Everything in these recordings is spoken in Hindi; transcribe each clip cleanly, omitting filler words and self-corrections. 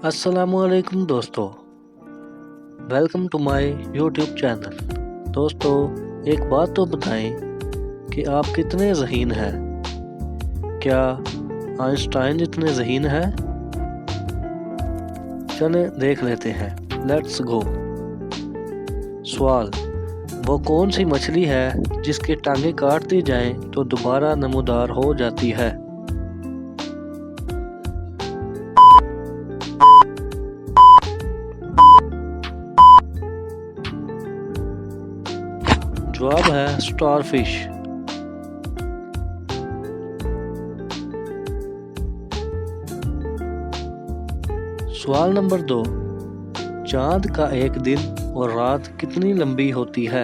अस्सलामुअलैकुम दोस्तों, welcome to my YouTube channel. दोस्तों, एक बात तो बताएं कि आप कितने ज़हीन हैं? क्या आइंस्टाइन जितने ज़हीन हैं? चलें देख लेते हैं। Let's go. सवाल: वो कौन सी मछली है जिसकी टांगें काट दी जाएं तो दोबारा नमूदार हो जाती है? जवाब है स्टारफिश। सवाल नंबर 2: चांद का एक दिन और रात कितनी लंबी होती है?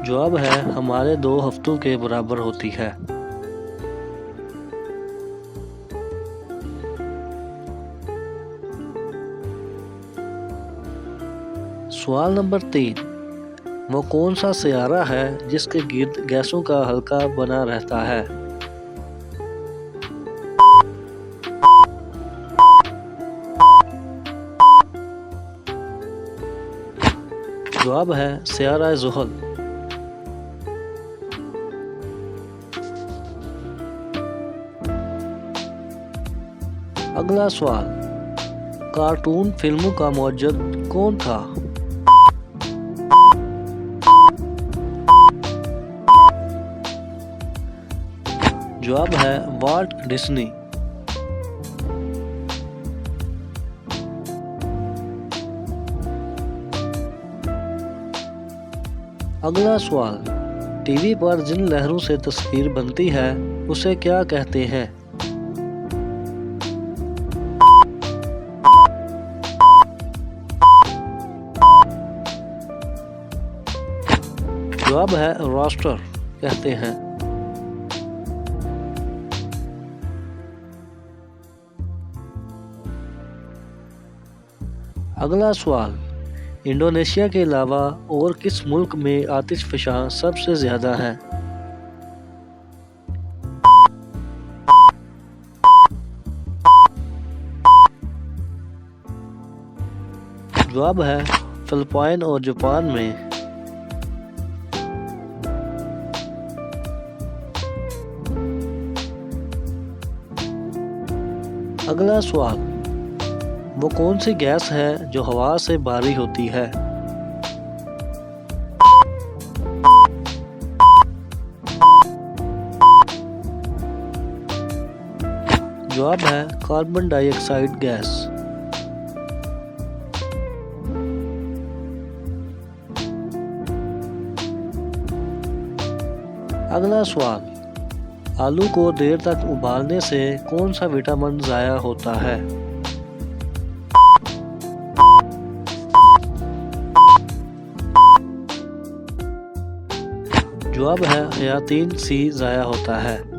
जवाब है हमारे 2 हफ्तों के बराबर होती है। सवाल नंबर 3: वो कौन सा सियारा है जिसके गिर्द गैसों का हल्का बना रहता है? जवाब है सियारा ज़ुहल। अगला सवाल: कार्टून फिल्मों का मौजूद कौन था? जवाब है वाल्ट डिज्नी। अगला सवाल: टीवी पर जिन लहरों से तस्वीर बनती है उसे क्या कहते हैं? जवाब है रास्टर कहते हैं। अगला सवाल: इंडोनेशिया के अलावा और किस मुल्क में आतिशफ़शां सबसे ज़्यादा हैं? जवाब है फिलिपाइन और जापान में। अगला सवाल: वो कौन सी गैस है जो हवा से भारी होती है? जवाब है कार्बन डाइऑक्साइड गैस। अगला सवाल: आलू को देर तक उबालने से कौन सा विटामिन ज़ाया होता है? जवाब है हयातीन सी ज़ाया होता है।